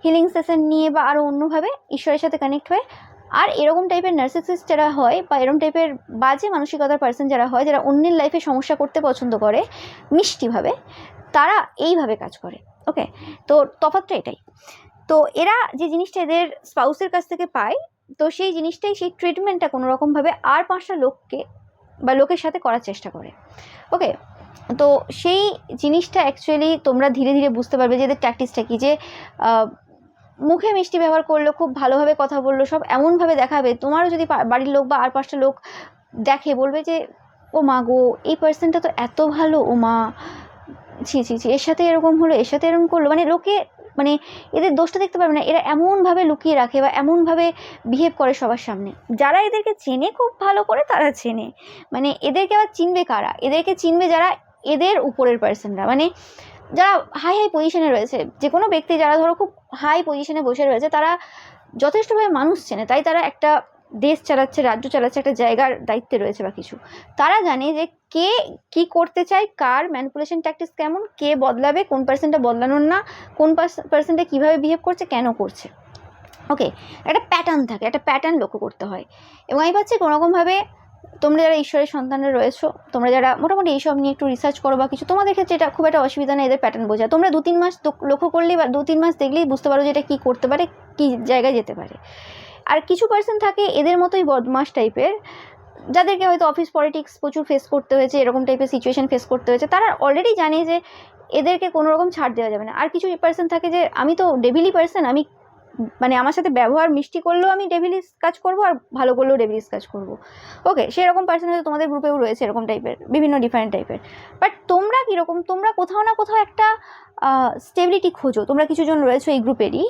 হিলিং সেশন নিয়ে বা আরও অন্যভাবে ঈশ্বরের সাথে কানেক্ট হয়ে। আর এরকম টাইপের নার্সিসিস্ট যারা হয় বা এরকম টাইপের বাজে মানসিকতার পার্সন যারা হয়, যারা অন্যের লাইফে সমস্যা করতে পছন্দ করে মিষ্টিভাবে, তারা এইভাবে কাজ করে। ওকে, তো তফাৎটা এটাই। তো এরা যে জিনিসটা এদের স্পাউসের কাছ থেকে পায়, তো সেই জিনিসটাই, সেই ট্রিটমেন্টটা কোনো রকমভাবে আর 5টা লোককে বা লোকের সাথে করার চেষ্টা করে। ওকে, তো সেই জিনিসটা অ্যাকচুয়ালি তোমরা ধীরে ধীরে বুঝতে পারবে যে এদের ট্যাকটিক্সটা কী। যে মুখে মিষ্টি ব্যবহার করলো, খুব ভালোভাবে কথা বললো, সব এমনভাবে দেখাবে, তোমারও যদি বাড়ির লোক বা আর 5টা লোক দেখে বলবে যে ও মা গো, এই পার্সনটা তো এত ভালো, ও মা ছি ছি ছি, এর সাথে এরকম হলো, এর সাথে এরকম করলো। মানে লোকে মানে এদের দোষটা দেখতে পারবে না, এরা এমনভাবে লুকিয়ে রাখে বা এমনভাবে বিহেভ করে সবার সামনে। যারা এদেরকে চেনে খুব ভালো করে তারা চেনে, মানে এদেরকে আবার চিনবে কারা, এদেরকে চিনবে যারা এদের উপরের পার্সনরা, মানে যারা হাই হাই পজিশনে রয়েছে। যে কোনো ব্যক্তি যারা ধরো খুব হাই পজিশনে বসে রয়েছে, তারা যথেষ্টভাবে মানুষ চেনে, তাই তারা একটা দেশ চালাচ্ছে, রাজ্য চালাচ্ছে, একটা জায়গার দায়িত্বে রয়েছে বা কিছু। তারা জানে যে কে কি করতে চায়, কার ম্যানিপুলেশন ট্যাকটিক্স কেমন, কে বদলাবে, কোন পার্সনটা বদলানোর না, কোন পার্সনটা কীভাবে বিহেভ করছে, কেন করছে। ওকে, একটা প্যাটার্ন থাকে, একটা প্যাটার্ন লক্ষ্য করতে হয়। এবং আমি ভাবছি কোনোরকমভাবে তোমরা যারা ঈশ্বরের সন্তানরা রয়েছো, তোমরা যারা মোটামুটি এইসব নিয়ে একটু রিসার্চ করো বা কিছু, তোমাদের ক্ষেত্রে এটা খুব একটা অসুবিধা নেই এদের প্যাটার্ন বোঝা। তোমরা 2-3 মাস লক্ষ্য করলেই বা 2-3 মাস দেখলেই বুঝতে পারো যে এটা কী করতে পারে, কী জায়গায় যেতে পারে। আর কিছু পার্সন থাকে এদের মতোই বদমাস টাইপের, যাদেরকে হয়তো অফিস পলিটিক্স প্রচুর ফেস করতে হয়েছে, এরকম টাইপের সিচুয়েশন ফেস করতে হয়েছে, তারা অলরেডি জানে যে এদেরকে কোনো রকম ছাড় দেওয়া যাবে না। আর কিছু পার্সন থাকে যে আমি তো ডেভিলি পার্সন, আমি মানে আমার সাথে ব্যবহার মিষ্টি করলেও আমি ডেভিলিস কাজ করব, আর ভালো করলেও ডেভিলিস কাজ করব। ওকে, সেরকম পার্সন হয়তো তোমাদের গ্রুপেও রয়েছে এরকম টাইপের, বিভিন্ন ডিফারেন্ট টাইপের। বাট তোমরা কীরকম, তোমরা কোথাও না কোথাও একটা স্টেবিলিটি খোঁজো। তোমরা কিছুজন রয়েছো এই গ্রুপেরই,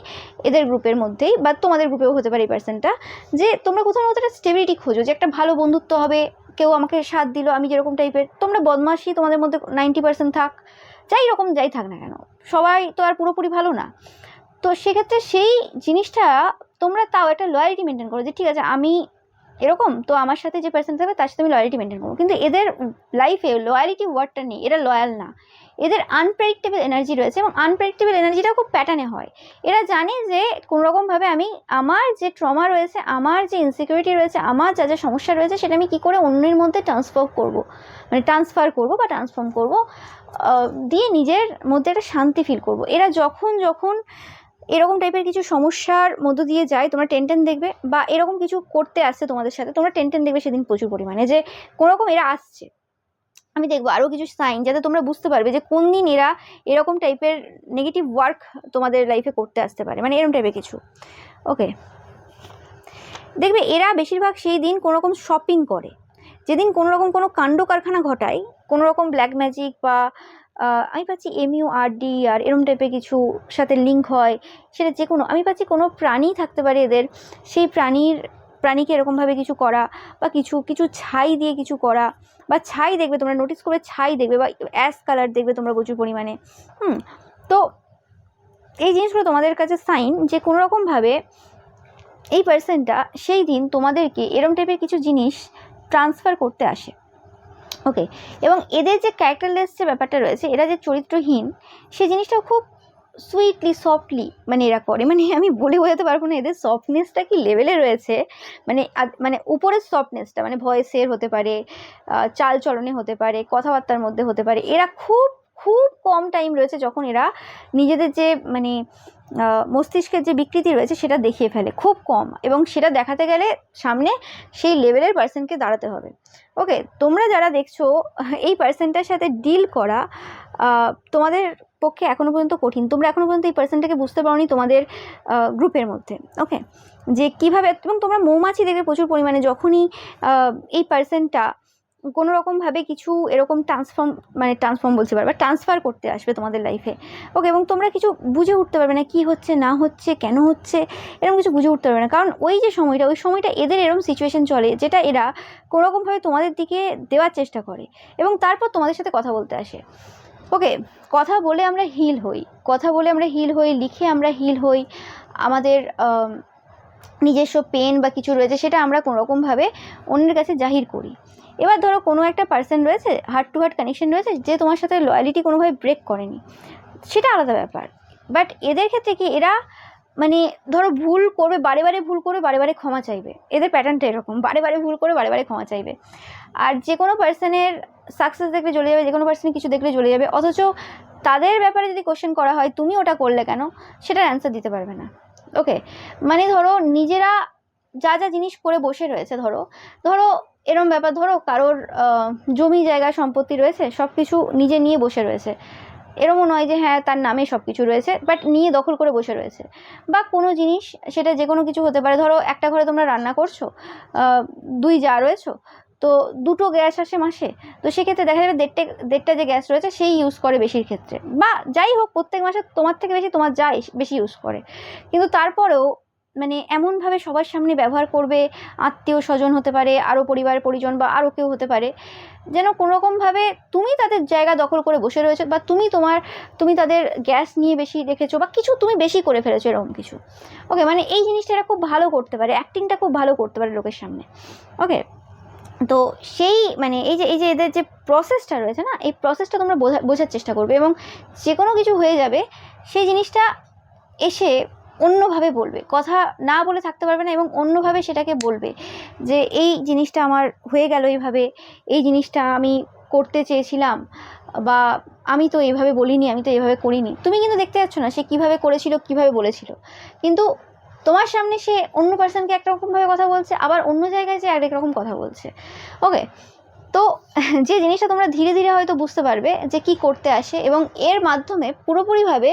এদের গ্রুপের মধ্যেই, বা তোমাদের গ্রুপেও হতে পারে এই পার্সনটা, যে তোমরা কোথাও না কোথাও একটা স্টেবিলিটি খোঁজো, যে একটা ভালো বন্ধুত্ব হবে, কেউ আমাকে সাথ দিল, আমি যেরকম টাইপের। তোমরা বদমাশি তোমাদের মধ্যে 90% থাক, যাই রকম যাই থাক না কেন, সবাই তো আর পুরোপুরি ভালো না। তো সেক্ষেত্রে সেই জিনিসটা তোমরা তাও একটা লয়ালিটি মেনটেন করো, যে ঠিক আছে আমি এরকম, তো আমার সাথে যে পার্সন থাকবে তার সাথে আমি লয়ালিটি মেনটেন করবো। কিন্তু এদের লাইফে লয়ালিটি ওয়ার্ডটা নেই, এরা লয়াল না, এদের আনপ্রেডিক্টেবল এনার্জি রয়েছে, এবং আনপ্রেডিক্টেবল এনার্জিটা খুব প্যাটার্নে হয়। এরা জানে যে কোনোরকমভাবে আমি আমার যে ট্রমা রয়েছে, আমার যে ইনসিকিউরিটি রয়েছে, আমার যা যা সমস্যা রয়েছে, সেটা আমি কী করে অন্যের মধ্যে ট্রান্সফার করবো বা ট্রান্সফর্ম করবো, দিয়ে নিজের মধ্যে একটা শান্তি ফিল করবো। এরা যখন এরকম টাইপের কিছু সমস্যার মধ্য দিয়ে যায়, তোমরা টেনটেন দেখবে, বা এরকম কিছু করতে আসছে তোমাদের সাথে, তোমরা টেনটেন দেখবে সেদিন প্রচুর পরিমাণে, যে কোনোরকম এরা আসছে। আমি দেখবো আরও কিছু সাইন, যাতে তোমরা বুঝতে পারবে যে কোন দিন এরা এরকম টাইপের নেগেটিভ ওয়ার্ক তোমাদের লাইফে করতে আসতে পারে, মানে এরকম টাইপের কিছু। ওকে, দেখবে এরা বেশিরভাগ সেই দিন কোনোরকম শপিং করে, যেদিন কোনোরকম কোনো কাণ্ড কারখানা ঘটায়, কোনোরকম ব্ল্যাক ম্যাজিক বা আমি পাচ্ছি MURD আর এরম টাইপের কিছু সাথে লিঙ্ক হয়, সেটা যে কোনো, আমি পাচ্ছি কোনো প্রাণী থাকতে পারে এদের, সেই প্রাণীকে এরকমভাবে কিছু করা, বা কিছু ছাই দিয়ে কিছু করা, বা ছাই দেখবে তোমরা নোটিস করবে, ছাই দেখবে, বা অ্যাশ কালার দেখবে তোমরা প্রচুর পরিমাণে। তো এই জিনিসগুলো তোমাদের কাছে সাইন যে কোনোরকমভাবে এই পার্সনটা সেই দিন তোমাদেরকে এরম টাইপের কিছু জিনিস ট্রান্সফার করতে আসে। ওকে, এবং এদের যে ক্যারেক্টারলেস যে ব্যাপারটা রয়েছে, এরা যে চরিত্রহীন, সেই জিনিসটা খুব সুইটলি সফটলি মানে এরা করে, মানে আমি বলে বোঝাতে পারবো না এদের সফটনেসটা কি লেভেলে রয়েছে। মানে উপরের সফটনেসটা মানে ভয়েসের হতে পারে, চাল চলনে হতে পারে, কথাবার্তার মধ্যে হতে পারে। এরা খুব খুব কম টাইম রয়েছে যখন এরা নিজেদের যে মানে মস্তিষ্কের যে বিকৃতি রয়েছে সেটা দেখিয়ে ফেলে, খুব কম, এবং সেটা দেখাতে গেলে সামনে সেই লেভেলের পার্সনকে দাঁড়াতে হবে। ওকে, তোমরা যারা দেখছো এই পার্সনটার সাথে ডিল করা তোমাদের পক্ষে এখনও পর্যন্ত কঠিন, তোমরা এখনও পর্যন্ত এই পার্সনটাকে বুঝতে পারোনি তোমাদের গ্রুপের মধ্যে। ওকে, যে কীভাবে, এবং তোমরা মৌমাছি দেখবে প্রচুর পরিমাণে, যখনই এই পার্সনটা কোনো রকমভাবে কিছু এরকম ট্রান্সফর্ম বলতে পারবে, ট্রান্সফার করতে আসবে তোমাদের লাইফে। ওকে, এবং তোমরা কিছু বুঝে উঠতে পারবে না, কী হচ্ছে না হচ্ছে, কেন হচ্ছে, এরকম কিছু বুঝে উঠতে পারবে না, কারণ ওই সময়টা এদের এরকম সিচুয়েশন চলে, যেটা এরা কোনোরকমভাবে তোমাদের দিকে দেওয়ার চেষ্টা করে, এবং তারপর তোমাদের সাথে কথা বলতে আসে। ওকে, কথা বলে আমরা হিল হই, লিখে আমরা হিল হই, আমাদের নিজস্ব পেন বা কিছু রয়েছে সেটা আমরা কোনোরকমভাবে অন্যের কাছে জাহির করি। এবার ধরো কোনো একটা পার্সন রয়েছে, হার্ট টু হার্ট কানেকশন রয়েছে, যে তোমার সাথে লয়ালিটি কোনোভাবে ব্রেক করেনি, সেটা আলাদা ব্যাপার। বাট এদের ক্ষেত্রে কি, এরা মানে ধরো ভুল করবে, বারে ক্ষমা চাইবে, এদের প্যাটার্নটা এরকম, বারে ভুল করে বারে ক্ষমা চাইবে। আর যে কোনো পার্সনের সাকসেস দেখলে চলে যাবে, যে কোনো পার্সনের কিছু দেখলে চলে যাবে, অথচ তাদের ব্যাপারে যদি কোশ্চেন করা হয় তুমি ওটা করলে কেন, সেটার অ্যান্সার দিতে পারবে না। ওকে, মানে ধরো নিজেরা যা যা জিনিস করে বসে রয়েছে, ধরো এরম ব্যাপার, ধরো কারোর জমি জায়গা সম্পত্তি রয়েছে, সব কিছু নিজে নিয়ে বসে রয়েছে, এরমও নয় যে হ্যাঁ তার নামে সব কিছু রয়েছে, বাট নিয়ে দখল করে বসে রয়েছে। বা কোনো জিনিস, সেটা যে কোনো কিছু হতে পারে, ধরো একটা ঘরে তোমরা রান্না করছো, 2 জা রয়েছো, তো 2টো গ্যাস আসে মাসে, তো সেক্ষেত্রে দেখা যাবে দেড়টা যে গ্যাস রয়েছে সেই ইউজ করে বেশির ক্ষেত্রে, বা যাই হোক প্রত্যেক মাসে তোমার থেকে বেশি তোমার যা বেশি ইউজ করে, কিন্তু তারপরেও মানে এমনভাবে সবার সামনে ব্যবহার করবে, আত্মীয় স্বজন হতে পারে, আরও পরিবার পরিজন বা আরও কেউ হতে পারে, যেন কোনোরকমভাবে তুমি তাদের জায়গা দখল করে বসে রয়েছো, বা তুমি তাদের গ্যাস নিয়ে বেশি রেখেছো, বা কিছু তুমি বেশি করে ফেলেছো, এরকম কিছু। ওকে, মানে এই জিনিসটা এরা খুব ভালো করতে পারে, অ্যাক্টিংটা খুব ভালো করতে পারে লোকের সামনে। ওকে, তো সেই মানে এই যে এদের যে প্রসেসটা রয়েছে না, এই প্রসেসটা তোমরা বোঝার চেষ্টা করবে, এবং যে কোনো কিছু হয়ে যাবে সেই জিনিসটা এসে অন্যভাবে বলবে, কথা না বলে থাকতে পারবে না এবং অন্যভাবে সেটাকে বলবে যে এই জিনিসটা আমার হয়ে গেল এইভাবে, এই জিনিসটা আমি করতে চেয়েছিলাম, বা আমি তো এইভাবে বলিনি, আমি তো এইভাবে করিনি। তুমি কিন্তু দেখতে পাচ্ছ না সে কীভাবে করেছিল, কীভাবে বলেছিল, কিন্তু তোমার সামনে সে অন্য পার্সনকে একরকমভাবে কথা বলছে, আবার অন্য জায়গায় যে আরেক রকম কথা বলছে। ওকে, তো যে জিনিসটা তোমরা ধীরে ধীরে হয়তো বুঝতে পারবে যে কি করতে আসে, এবং এর মাধ্যমে পুরোপুরিভাবে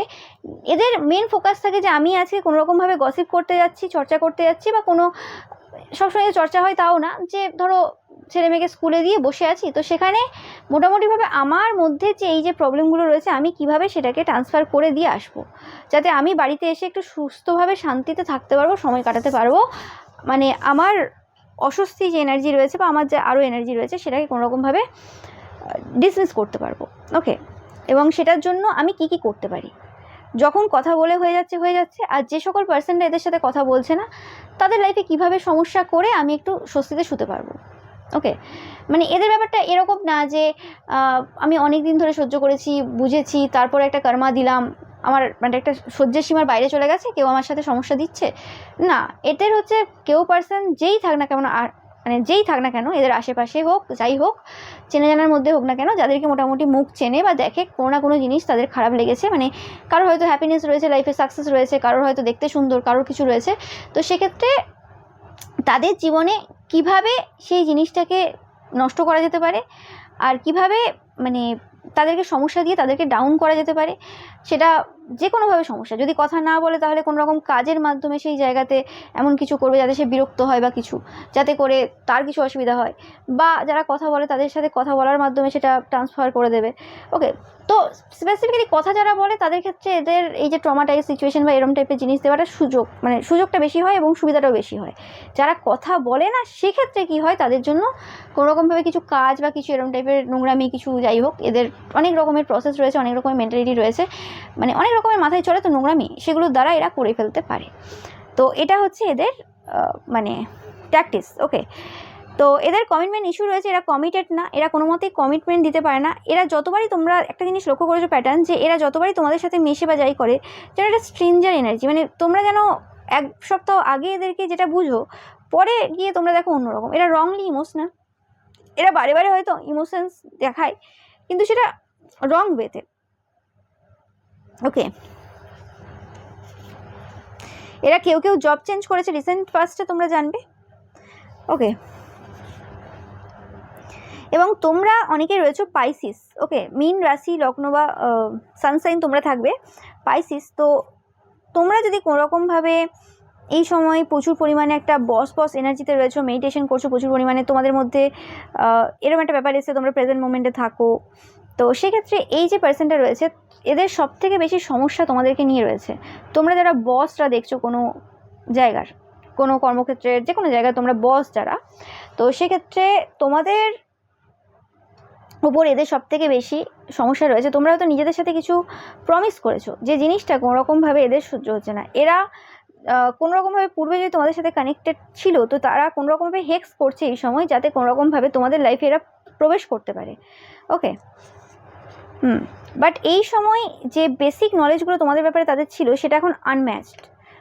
এদের মেন ফোকাস থাকে যে আমি আজকে কোনোরকমভাবে গসিপ করতে যাচ্ছি, চর্চা করতে যাচ্ছি, বা কোনো সবসময় যে চর্চা হয় তাও না, যে ধরো ছেলে মেয়েকে স্কুলে দিয়ে বসে আছি, তো সেখানে মোটামুটিভাবে আমার মধ্যে যে এই যে প্রবলেমগুলো রয়েছে আমি কিভাবে সেটাকে ট্রান্সফার করে দিয়ে আসবো, যাতে আমি বাড়িতে এসে একটু সুস্থভাবে শান্তিতে থাকতে পারবো, সময় কাটাতে পারবো, মানে আমার অস্বস্তি যে এনার্জি রয়েছে বা আমার যে আরও এনার্জি রয়েছে সেটাকে কোনোরকমভাবে ডিসমিস করতে পারবো। ওকে, এবং সেটার জন্য আমি কি কি করতে পারি, যখন কথা বলে হয়ে যাচ্ছে, আর যে সকল পার্সনরা এদের সাথে কথা বলছে না তাদের লাইফে কিভাবে সমস্যা করে আমি একটু স্বস্তিতে শুতে পারবো। ওকে, মানে এদের ব্যাপারটা এরকম না যে আমি অনেক দিন ধরে সহ্য করেছি, বুঝেছি, তারপরে একটা কর্মা দিলাম, আমার মানে একটা সহ্যের সীমার বাইরে চলে গেছে, কেউ আমার সাথে সমস্যা দিচ্ছে না। এদের হচ্ছে কেউ পার্সন যেই থাক না কেমন, আর মানে যেই থাক না কেন, এদের আশেপাশে হোক, যাই হোক, চেনা জানার মধ্যে হোক না কেন, যাদেরকে মোটামুটি মুখ চেনে বা দেখে, কোনো না কোনো জিনিস তাদের খারাপ লেগেছে, মানে কারোর হয়তো হ্যাপিনেস রয়েছে, লাইফে সাকসেস রয়েছে, কারোর হয়তো দেখতে সুন্দর, কারোর কিছু রয়েছে, তো সেক্ষেত্রে তাদের জীবনে কিভাবে সেই জিনিসটাকে নষ্ট করা যেতে পারে, আর কিভাবে মানে তাদেরকে সমস্যা দিয়ে তাদেরকে ডাউন করা যেতে পারে, সেটা যে কোনোভাবে সমস্যা, যদি কথা না বলে তাহলে কোনো রকম কাজের মাধ্যমে সেই জায়গাতে এমন কিছু করবে যাতে সে বিরক্ত হয়, বা কিছু যাতে করে তার কিছু অসুবিধা হয়, বা যারা কথা বলে তাদের সাথে কথা বলার মাধ্যমে সেটা ট্রান্সফার করে দেবে। ওকে, তো স্পেসিফিক্যালি কথা যারা বলে তাদের ক্ষেত্রে এদের এই যে ট্রমাটাইজ সিচুয়েশন বা এরম টাইপের জিনিস দেওয়াটা সুযোগ, মানে সুযোগটা বেশি হয় এবং সুবিধাটাও বেশি হয়। যারা কথা বলে না সেক্ষেত্রে কি হয়, তাদের জন্য কোনোরকমভাবে কিছু কাজ বা কিছু এরম টাইপের নোংরামি কিছু যাই হোক, এদের অনেক রকমের প্রসেস রয়েছে, অনেক রকমের মেন্টালিটি রয়েছে, মানে অনেক রকমের মাথায় চলে, তো নোংরামি সেগুলোর দ্বারা এরা করে ফেলতে পারে। তো এটা হচ্ছে এদের মানে ট্যাকটিস। ওকে, তো এদের কমিটমেন্ট ইস্যু রয়েছে, এরা কমিটেড না, এরা কোনো মতেই কমিটমেন্ট দিতে পারে না। এরা যতবারই, তোমরা একটা জিনিস লক্ষ্য করেছো প্যাটার্ন, যে এরা যতবারই তোমাদের সাথে মেশে বা যাই করে, যেন একটা স্ট্রেঞ্জার এনার্জি, মানে তোমরা যেন এক সপ্তাহ আগে এদেরকে যেটা বুঝো, পরে গিয়ে তোমরা দেখো অন্যরকম। এরা রংলি ইমোশনাল, এরা বারে বারে হয়তো ইমোশনস দেখায়, কিন্তু সেটা রং ওয়েতে। ওকে, এরা কেউ কেউ জব চেঞ্জ করেছে রিসেন্ট পাস্টে, তোমরা জানবে। ওকে, এবং তোমরা অনেকে রয়েছো পাইসিস। ওকে, মীন রাশি, লগ্ন বা সানসাইন তোমরা থাকবে পাইসিস। তো তোমরা যদি কোনোরকমভাবে এই সময় প্রচুর পরিমাণে একটা বস এনার্জিতে রয়েছো, মেডিটেশন করছো প্রচুর পরিমাণে, তোমাদের মধ্যে এরকম একটা ব্যাপার এসে তোমরা প্রেজেন্ট মোমেন্টে থাকো, তো সেক্ষেত্রে এই যে পার্সনটা রয়েছে এদের সব থেকে বেশি সমস্যা তোমাদেরকে নিয়ে রয়েছে। তোমরা যারা বসরা দেখছো কোনো জায়গার, কোনো কর্মক্ষেত্রের যে কোনো জায়গায় তোমরা বস যারা, তো সেক্ষেত্রে তোমাদের উপর এদের সব থেকে বেশি সমস্যা রয়েছে। তোমরা হয়তো নিজেদের সাথে কিছু প্রমিস করেছো, যে জিনিসটা কোনোরকমভাবে এদের সহ্য হচ্ছে না। এরা কোনোরকমভাবে পূর্বে যদি তোমাদের সাথে কানেক্টেড ছিল, তো তারা কোনোরকমভাবে হেক্স করছে এই সময়, যাতে কোনোরকমভাবে তোমাদের লাইফে এরা প্রবেশ করতে পারে। ওকে, বাট এই সময় যে বেসিক নলেজগুলো তোমাদের ব্যাপারে তাদের ছিল, সেটা এখন আনম্যাচড,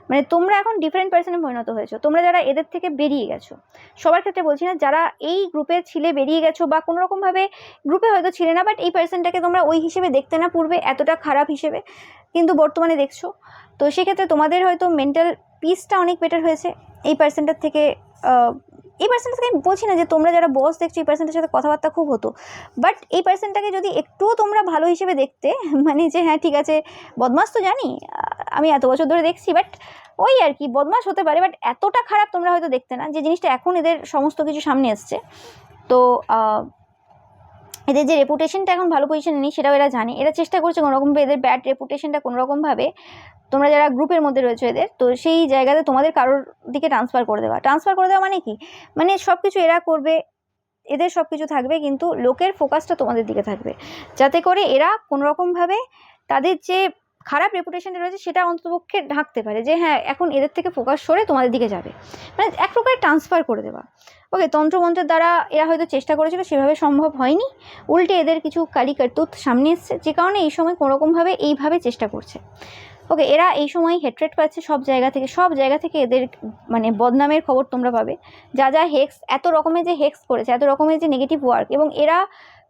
মানে তোমরা এখন ডিফারেন্ট পার্সনে পরিণত হয়েছো। তোমরা যারা এদের থেকে বেরিয়ে গেছো, সবার ক্ষেত্রে বলছি না, যারা এই গ্রুপে ছিলে, বেরিয়ে গেছো, বা কোনোরকমভাবে গ্রুপে হয়তো ছিলে না, বাট এই পার্সনটাকে তোমরা ওই হিসেবে দেখতে না, পূর্বে এতটা খারাপ হিসেবে, কিন্তু বর্তমানে দেখছো, তো সেক্ষেত্রে তোমাদের হয়তো মেন্টাল পিসটা অনেক বেটার হয়েছে এই পার্সনটার থেকে। এই পার্সনটাকে আমি বলছি না যে তোমরা যারা বস দেখছো এই পার্সনটার সাথে কথাবার্তা খুব হতো, বাট এই পার্সনটাকে যদি একটুও তোমরা ভালো হিসেবে দেখতে, মানে যে হ্যাঁ ঠিক আছে, বদমাস তো জানি, আমি এত বছর ধরে দেখছি, বাট ওই আর কি বদমাস হতে পারে, বাট এতটা খারাপ তোমরা হয়তো দেখতে না, যে জিনিসটা এখন এদের সমস্ত কিছু সামনে এসছে। তো এদের যে রেপুটেশনটা এখন ভালো পজিশনে নেই সেটাও এরা জানে, এরা চেষ্টা করছে কোনোরকমভাবে এদের ব্যাড রেপুটেশনটা কোনোরকমভাবে, তোমরা যারা গ্রুপের মধ্যে রয়েছে এদের, তো সেই জায়গাতে তোমাদের কারোর দিকে ট্রান্সফার করে দেওয়া মানে কি, মানে সব কিছু এরা করবে, এদের সব কিছু থাকবে, কিন্তু লোকের ফোকাসটা তোমাদের দিকে থাকবে, যাতে করে এরা কোনোরকমভাবে তাদের যে খারাপ রেপুটেশনটা রয়েছে সেটা অন্ততপক্ষে ঢাকতে পারে, যে হ্যাঁ এখন এদের থেকে ফোকাস সরে তোমাদের দিকে যাবে, মানে এক প্রকারের ট্রান্সফার করে দেওয়া। ওকে, তন্ত্রমন্ত্রের দ্বারা এরা হয়তো চেষ্টা করেছিল, সেভাবে সম্ভব হয়নি, উল্টে এদের কিছু কালি কার্তুত সামনে এসছে, যে কারণে এই সময় কোনোরকমভাবে এইভাবে চেষ্টা করছে। ওকে, এরা এই সময় হেট্রেট পাচ্ছে সব জায়গা থেকে এদের মানে বদনামের খবর তোমরা পাবে। যা হেক্স, এত রকমের যে হেক্স করেছে, এত রকমের যে নেগেটিভ ওয়ার্ক, এবং এরা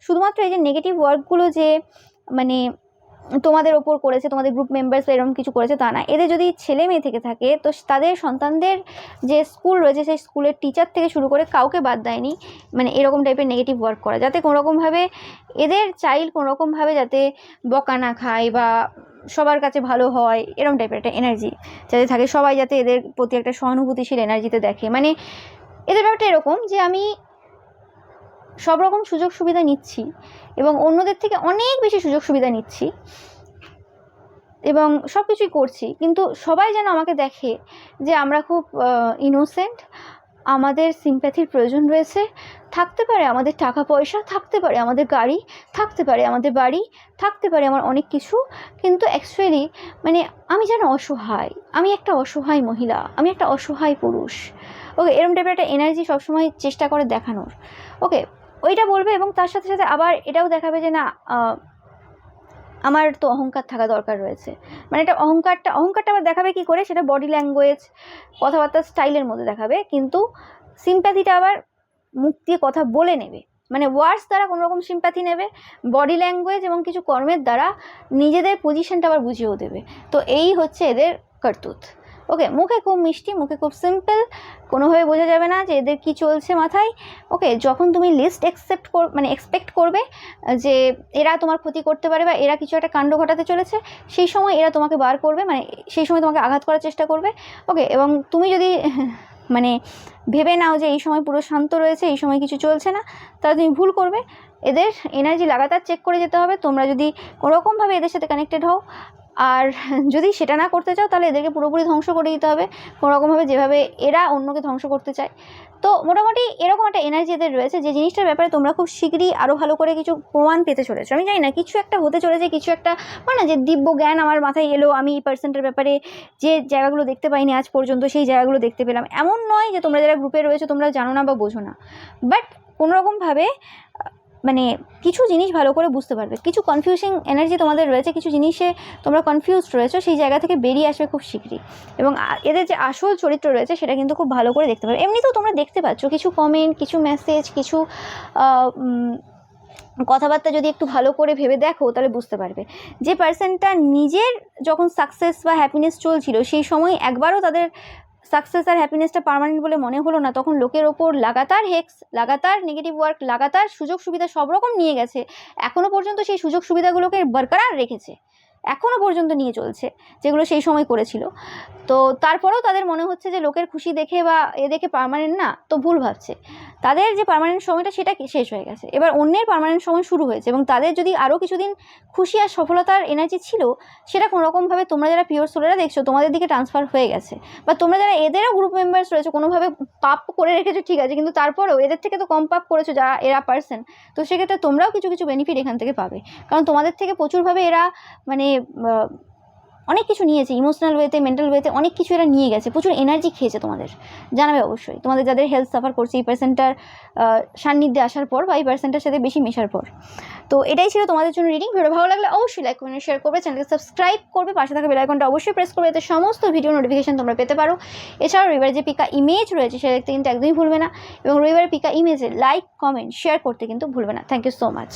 শুধুমাত্র এই যে নেগেটিভ ওয়ার্কগুলো যে মানে তোমাদের ওপর করেছে, তোমাদের গ্রুপ মেম্বার্স এরকম কিছু করেছে তা না, এদের যদি ছেলে মেয়ে থেকে থাকে তো তাদের সন্তানদের যে স্কুল রয়েছে সেই স্কুলের টিচার থেকে শুরু করে কাউকে বাদ দেয়নি মানে এরকম টাইপের নেগেটিভ ওয়ার্ক করা, যাতে কোনোরকমভাবে এদের চাইল্ড কোনোরকমভাবে যাতে বকা না খায় বা সবার কাছে ভালো হয়, এরকম টাইপের একটা এনার্জি যাতে থাকে, সবাই যাতে এদের প্রতি একটা সহানুভূতিশীল এনার্জিতে দেখে। মানে এদের ব্যাপারটা এরকম যে আমি সব রকম সুযোগ সুবিধা নিচ্ছি এবং অন্যদের থেকে অনেক বেশি সুযোগ সুবিধা নিচ্ছি এবং সব কিছুই করছি, কিন্তু সবাই যেন আমাকে দেখে যে আমরা খুব ইনোসেন্ট, আমাদের সিম্প্যাথির প্রয়োজন রয়েছে, থাকতে পারে আমাদের টাকা পয়সা, থাকতে পারে আমাদের গাড়ি, থাকতে পারে আমাদের বাড়ি, থাকতে পারে আমার অনেক কিছু, কিন্তু অ্যাকচুয়ালি মানে আমি যেন অসহায়, আমি একটা অসহায় মহিলা, আমি একটা অসহায় পুরুষ। ওকে, এরকম টাইপের একটা এনার্জি সবসময় চেষ্টা করে দেখানোর। ওকে, ওইটা বলবে এবং তার সাথে সাথে আবার এটাও দেখাবে যে না আমার তো অহংকার থাকা দরকার রয়েছে, মানে এটা অহংকারটা আবার দেখাবে কী করে, সেটা বডি ল্যাঙ্গুয়েজ, কথাবার্তার স্টাইলের মধ্যে দেখাবে, কিন্তু সিম্প্যাথিটা আবার মুখ দিয়ে কথা বলে নেবে, মানে ওয়ার্ডস দ্বারা কোনো রকম সিম্প্যাথি নেবে, বডি ল্যাঙ্গুয়েজ এবং কিছু কর্মের দ্বারা নিজেদের পজিশনটা আবার বুঝিয়েও দেবে। তো এই হচ্ছে এদের করতুত। ওকে, মুখে খুব মিষ্টি, মুখে খুব সিম্পল, কোনোভাবে বোঝা যাবে না যে এদের কী চলছে মাথায়। ওকে, যখন তুমি লিস্ট এক্সপেক্ট করবে যে এরা তোমার ক্ষতি করতে পারে বা এরা কিছু একটা কাণ্ড ঘটাতে চলেছে, সেই সময় এরা তোমাকে বার করবে, মানে সেই সময় তোমাকে আঘাত করার চেষ্টা করবে। ওকে, এবং তুমি যদি মানে ভেবে নাও যে এই সময় পুরো শান্ত রয়েছে, এই সময় কিছু চলছে না, তাহলে তুমি ভুল করবে। এদের এনার্জি লাগাতার চেক করে যেতে হবে তোমরা যদি কোনোরকমভাবে এদের সাথে কানেক্টেড হও। আর যদি সেটা না করতে চাও তাহলে এদেরকে পুরোপুরি ধ্বংস করে দিতে হবে কোনোরকমভাবে, যেভাবে এরা অন্যকে ধ্বংস করতে চায়। তো মোটামুটি এরকম একটা এনার্জি এদের রয়েছে যে জিনিসটার ব্যাপারে তোমরা খুব শীঘ্রই আরও ভালো করে কিছু প্রমাণ পেতে চলেছো। আমি জানি না, কিছু একটা হতে চলেছে, কিছু একটা মানে না যে দিব্য জ্ঞান আমার মাথায় এলো, আমি এই পার্সেন্টের ব্যাপারে যে জায়গাগুলো দেখতে পাইনি আজ পর্যন্ত সেই জায়গাগুলো দেখতে পেলাম। এমন নয় যে তোমরা যারা গ্রুপে রয়েছো তোমরা জানো না বা বোঝো না, বাট কোনোরকমভাবে মানে কিছু জিনিস ভালো করে বুঝতে পারবে, কিছু কনফিউজিং এনার্জি তোমাদের রয়েছে, কিছু জিনিসে তোমরা কনফিউজড রয়েছো, সেই জায়গা থেকে বেরিয়ে আসবে খুব শীঘ্রই। এবং এদের যে আসল চরিত্র রয়েছে সেটা কিন্তু খুব ভালো করে দেখতে পাবে। এমনিতেও তোমরা দেখতে পাচ্ছ কিছু কমেন্ট, কিছু মেসেজ, কিছু কথাবার্তা যদি একটু ভালো করে ভেবে দেখো তাহলে বুঝতে পারবে যে পার্সনটা নিজের যখন সাকসেস বা হ্যাপিনেস চলছিল সেই সময় একবারও তাদের সাকসেস আর হ্যাপিনেসটা পার্মানেন্ট বলে মনে হলো না, তখন লোকের ওপর লাগাতার হেক্স, লাগাতার নেগেটিভ ওয়ার্ক, লাগাতার সুযোগ সুবিধা সব রকম নিয়ে গেছে, এখনও পর্যন্ত সেই সুযোগ সুবিধাগুলোকে বরকরার রেখেছে, এখনও পর্যন্ত নিয়ে চলছে যেগুলো সেই সময় করেছিল। তো তারপরেও তাদের মনে হচ্ছে যে লোকের খুশি দেখে বা এ দেখে পার্মানেন্ট না, তো ভুল ভাবছে। তাদের যে পার্মানেন্ট সময়টা সেটা শেষ হয়ে গেছে, এবার অন্যের পার্মানেন্ট সময় শুরু হয়েছে, এবং তাদের যদি আরও কিছুদিন খুশি আর সফলতার এনার্জি ছিল সেটা কোনোরকমভাবে তোমরা যারা পিওর সোলেরা দেখছো তোমাদের দিকে ট্রান্সফার হয়ে গেছে, বা তোমরা যারা এদেরও গ্রুপ মেম্বার্স রয়েছে কোনোভাবে পাপ করে রেখেছো ঠিক আছে, কিন্তু তারপরেও এদের থেকে তো কম পাপ করেছো যারা এরা পার্সন, তো সেক্ষেত্রে তোমরাও কিছু কিছু বেনিফিট এখান থেকে পাবে, কারণ তোমাদের থেকে প্রচুরভাবে এরা মানে অনেক কিছু নিয়েছে, ইমোশনাল ওয়েতে, মেন্টাল ওয়েতে অনেক কিছু এরা নিয়ে গেছে, প্রচুর এনার্জি খেয়েছে তোমাদের। জানাবে অবশ্যই তোমাদের যাদের হেলথ সাফার করছে এই পার্সেন্টটার সান্নিধ্যে আসার পর বা এই পার্সেন্টের সাথে বেশি মেশার পর। তো এটাই ছিল তোমাদের জন্য রিডিং। ভিডিও ভালো লাগলে অবশ্যই লাইক কমেন্ট শেয়ার করবে, চ্যানেলকে সাবস্ক্রাইব করবে, পাশে থাকা বেল আইকনটা অবশ্যই প্রেস করবে, এতে সমস্ত ভিডিও নোটিফিকেশন তোমরা পেতে পারো। এছাড়াও রবিবারের যে পিকা ইমেজ রয়েছে সেটা দেখতে কিন্তু একদমই ভুলবে না, এবং রবিবারের পিকা ইমেজে লাইক কমেন্ট শেয়ার করতে কিন্তু ভুলবে না। Thank you so much.